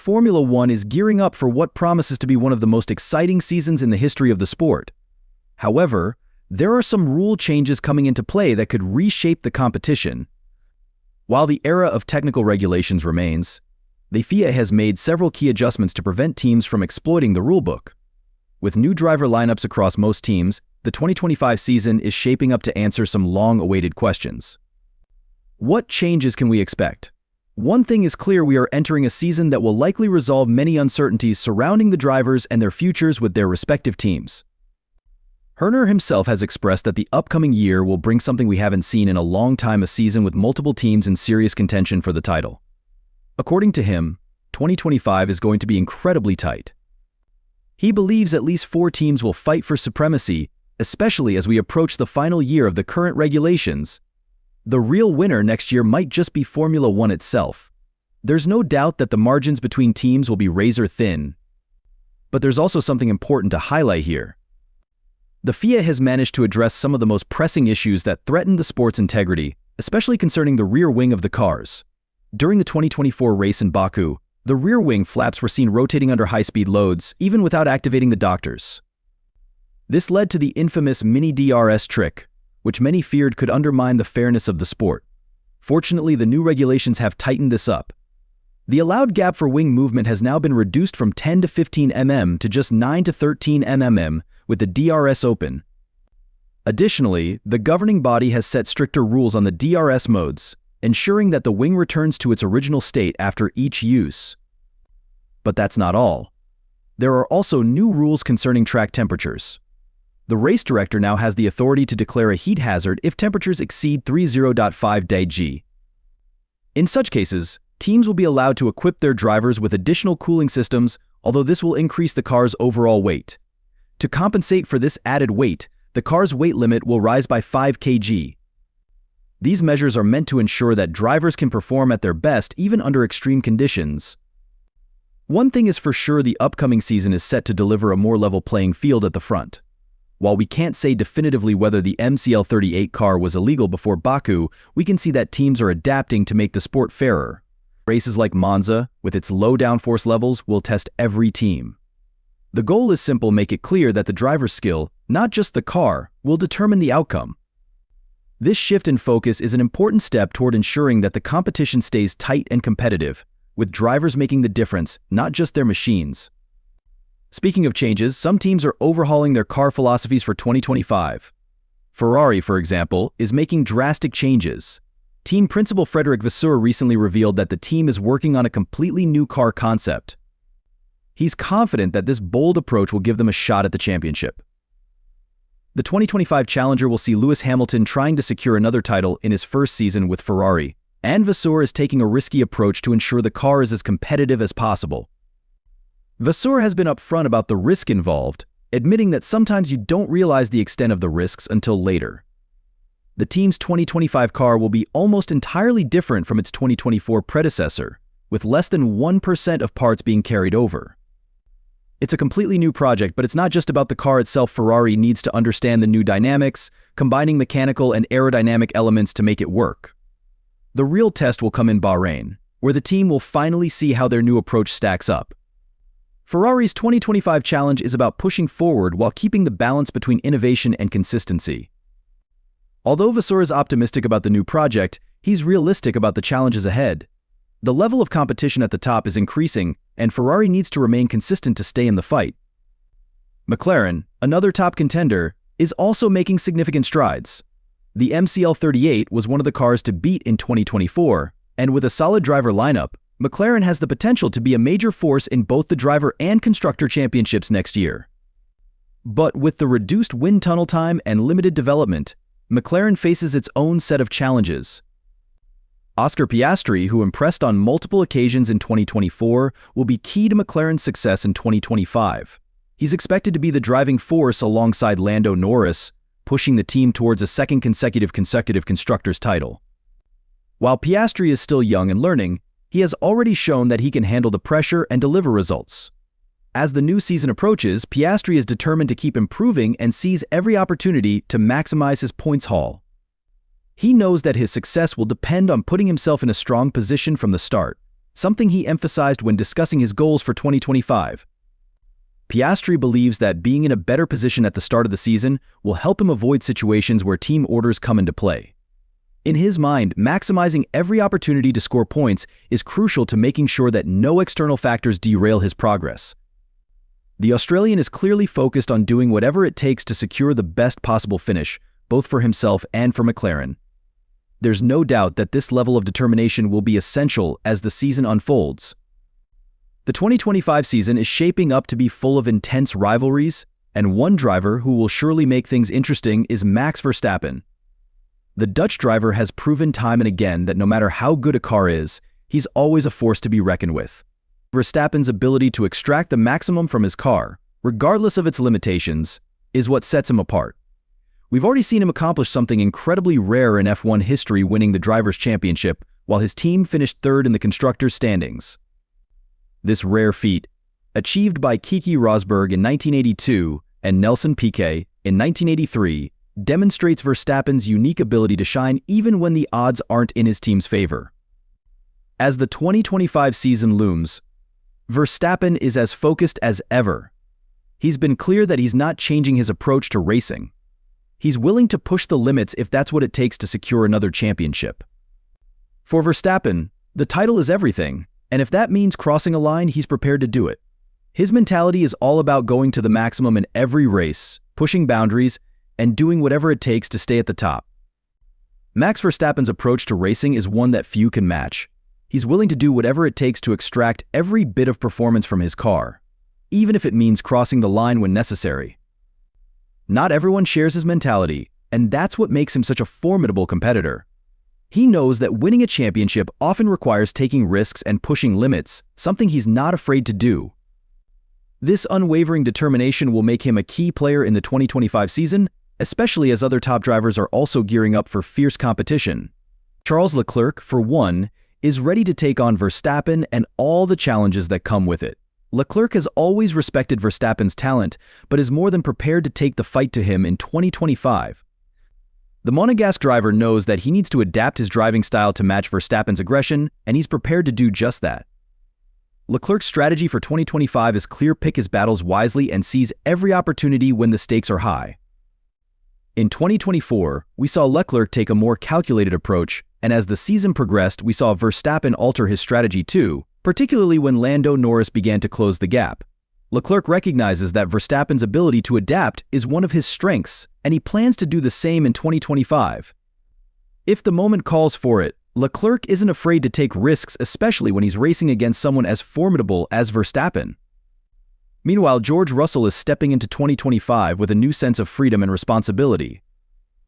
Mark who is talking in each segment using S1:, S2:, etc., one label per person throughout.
S1: Formula One is gearing up for what promises to be one of the most exciting seasons in the history of the sport. However, there are some rule changes coming into play that could reshape the competition. While the era of technical regulations remains, the FIA has made several key adjustments to prevent teams from exploiting the rulebook. With new driver lineups across most teams, the 2025 season is shaping up to answer some long-awaited questions. What changes can we expect? One thing is clear: we are entering a season that will likely resolve many uncertainties surrounding the drivers and their futures with their respective teams. Horner himself has expressed that the upcoming year will bring something we haven't seen in a long time: a season with multiple teams in serious contention for the title. According to him, 2025 is going to be incredibly tight. He believes at least 4 teams will fight for supremacy, especially as we approach the final year of the current regulations. The real winner next year might just be Formula One itself. There's no doubt that the margins between teams will be razor thin. But there's also something important to highlight here. The FIA has managed to address some of the most pressing issues that threaten the sport's integrity, especially concerning the rear wing of the cars. During the 2024 race in Baku, the rear wing flaps were seen rotating under high-speed loads, even without activating the doctors. This led to the infamous mini DRS trick, which many feared could undermine the fairness of the sport. Fortunately, the new regulations have tightened this up. The allowed gap for wing movement has now been reduced from 10 to 15 mm to just 9 to 13 mm, with the DRS open. Additionally, the governing body has set stricter rules on the DRS modes, ensuring that the wing returns to its original state after each use. But that's not all. There are also new rules concerning track temperatures. The race director now has the authority to declare a heat hazard if temperatures exceed 30.5 deg. In such cases, teams will be allowed to equip their drivers with additional cooling systems, although this will increase the car's overall weight. To compensate for this added weight, the car's weight limit will rise by 5 kg. These measures are meant to ensure that drivers can perform at their best even under extreme conditions. One thing is for sure: the upcoming season is set to deliver a more level playing field at the front. While we can't say definitively whether the MCL38 car was illegal before Baku, we can see that teams are adapting to make the sport fairer. Races like Monza, with its low downforce levels, will test every team. The goal is simple: make it clear that the driver's skill, not just the car, will determine the outcome. This shift in focus is an important step toward ensuring that the competition stays tight and competitive, with drivers making the difference, not just their machines. Speaking of changes, some teams are overhauling their car philosophies for 2025. Ferrari, for example, is making drastic changes. Team principal Frederic Vasseur recently revealed that the team is working on a completely new car concept. He's confident that this bold approach will give them a shot at the championship. The 2025 Challenger will see Lewis Hamilton trying to secure another title in his first season with Ferrari, and Vasseur is taking a risky approach to ensure the car is as competitive as possible. Vasseur has been upfront about the risk involved, admitting that sometimes you don't realize the extent of the risks until later. The team's 2025 car will be almost entirely different from its 2024 predecessor, with less than 1% of parts being carried over. It's a completely new project, but it's not just about the car itself. Ferrari needs to understand the new dynamics, combining mechanical and aerodynamic elements to make it work. The real test will come in Bahrain, where the team will finally see how their new approach stacks up. Ferrari's 2025 challenge is about pushing forward while keeping the balance between innovation and consistency. Although Vasseur is optimistic about the new project, he's realistic about the challenges ahead. The level of competition at the top is increasing, and Ferrari needs to remain consistent to stay in the fight. McLaren, another top contender, is also making significant strides. The MCL38 was one of the cars to beat in 2024, and with a solid driver lineup, McLaren has the potential to be a major force in both the driver and constructor championships next year. But with the reduced wind tunnel time and limited development, McLaren faces its own set of challenges. Oscar Piastri, who impressed on multiple occasions in 2024, will be key to McLaren's success in 2025. He's expected to be the driving force alongside Lando Norris, pushing the team towards a second consecutive constructors title. While Piastri is still young and learning, he has already shown that he can handle the pressure and deliver results. As the new season approaches, Piastri is determined to keep improving and seize every opportunity to maximize his points haul. He knows that his success will depend on putting himself in a strong position from the start. something he emphasized when discussing his goals for 2025. Piastri believes that being in a better position at the start of the season will help him avoid situations where team orders come into play. In his mind, maximizing every opportunity to score points is crucial to making sure that no external factors derail his progress. The Australian is clearly focused on doing whatever it takes to secure the best possible finish, both for himself and for McLaren. There's no doubt that this level of determination will be essential as the season unfolds. The 2025 season is shaping up to be full of intense rivalries, and one driver who will surely make things interesting is Max Verstappen. The Dutch driver has proven time and again that no matter how good a car is, he's always a force to be reckoned with. Verstappen's ability to extract the maximum from his car, regardless of its limitations, is what sets him apart. We've already seen him accomplish something incredibly rare in F1 history, winning the Drivers' Championship while his team finished third in the constructors' standings. This rare feat, achieved by Keke Rosberg in 1982 and Nelson Piquet in 1983, demonstrates Verstappen's unique ability to shine even when the odds aren't in his team's favor. As the 2025 season looms, Verstappen is as focused as ever. He's been clear that he's not changing his approach to racing. He's willing to push the limits if that's what it takes to secure another championship. For Verstappen, the title is everything, and if that means crossing a line, he's prepared to do it. His mentality is all about going to the maximum in every race, pushing boundaries, and doing whatever it takes to stay at the top. Max Verstappen's approach to racing is one that few can match. He's willing to do whatever it takes to extract every bit of performance from his car, even if it means crossing the line when necessary. Not everyone shares his mentality, and that's what makes him such a formidable competitor. He knows that winning a championship often requires taking risks and pushing limits, something he's not afraid to do. This unwavering determination will make him a key player in the 2025 season, especially as other top drivers are also gearing up for fierce competition. Charles Leclerc, for one, is ready to take on Verstappen and all the challenges that come with it. Leclerc has always respected Verstappen's talent, but is more than prepared to take the fight to him in 2025. The Monegasque driver knows that he needs to adapt his driving style to match Verstappen's aggression, and he's prepared to do just that. Leclerc's strategy for 2025 is clear: pick his battles wisely and seize every opportunity when the stakes are high. In 2024, we saw Leclerc take a more calculated approach, and as the season progressed, we saw Verstappen alter his strategy too, particularly when Lando Norris began to close the gap. Leclerc recognizes that Verstappen's ability to adapt is one of his strengths, and he plans to do the same in 2025. If the moment calls for it, Leclerc isn't afraid to take risks, especially when he's racing against someone as formidable as Verstappen. Meanwhile, George Russell is stepping into 2025 with a new sense of freedom and responsibility.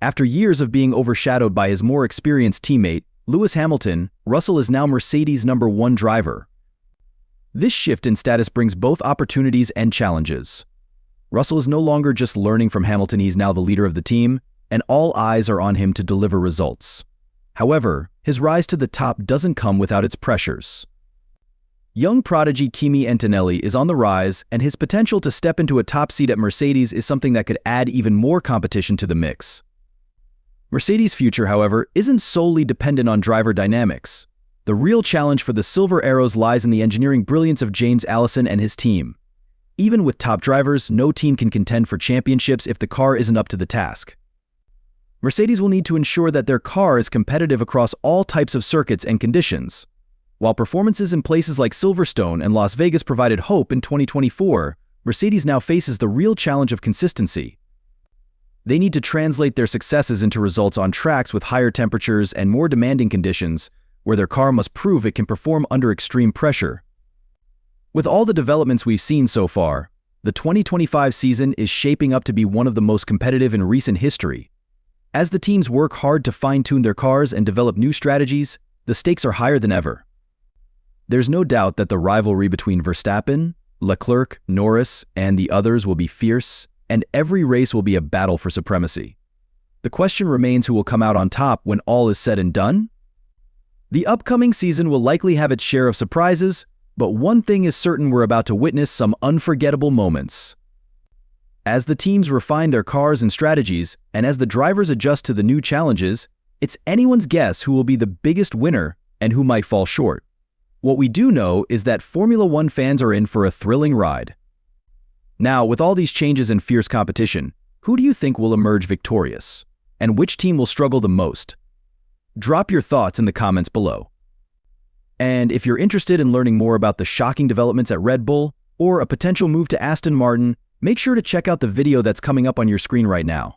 S1: After years of being overshadowed by his more experienced teammate, Lewis Hamilton, Russell is now Mercedes' #1 driver. This shift in status brings both opportunities and challenges. Russell is no longer just learning from Hamilton, he's now the leader of the team, and all eyes are on him to deliver results. However, his rise to the top doesn't come without its pressures. Young prodigy Kimi Antonelli is on the rise, and his potential to step into a top seat at Mercedes is something that could add even more competition to the mix. Mercedes' future, however, isn't solely dependent on driver dynamics. The real challenge for the Silver Arrows lies in the engineering brilliance of James Allison and his team. Even with top drivers, no team can contend for championships if the car isn't up to the task. Mercedes will need to ensure that their car is competitive across all types of circuits and conditions. While performances in places like Silverstone and Las Vegas provided hope in 2024, Mercedes now faces the real challenge of consistency. They need to translate their successes into results on tracks with higher temperatures and more demanding conditions, where their car must prove it can perform under extreme pressure. With all the developments we've seen so far, the 2025 season is shaping up to be one of the most competitive in recent history. As the teams work hard to fine-tune their cars and develop new strategies, the stakes are higher than ever. There's no doubt that the rivalry between Verstappen, Leclerc, Norris, and the others will be fierce, and every race will be a battle for supremacy. The question remains who will come out on top when all is said and done? The upcoming season will likely have its share of surprises, but one thing is certain: we're about to witness some unforgettable moments. As the teams refine their cars and strategies, and as the drivers adjust to the new challenges, it's anyone's guess who will be the biggest winner and who might fall short. What we do know is that Formula One fans are in for a thrilling ride. Now, with all these changes and fierce competition, who do you think will emerge victorious? And which team will struggle the most? Drop your thoughts in the comments below. And if you're interested in learning more about the shocking developments at Red Bull or a potential move to Aston Martin, make sure to check out the video that's coming up on your screen right now.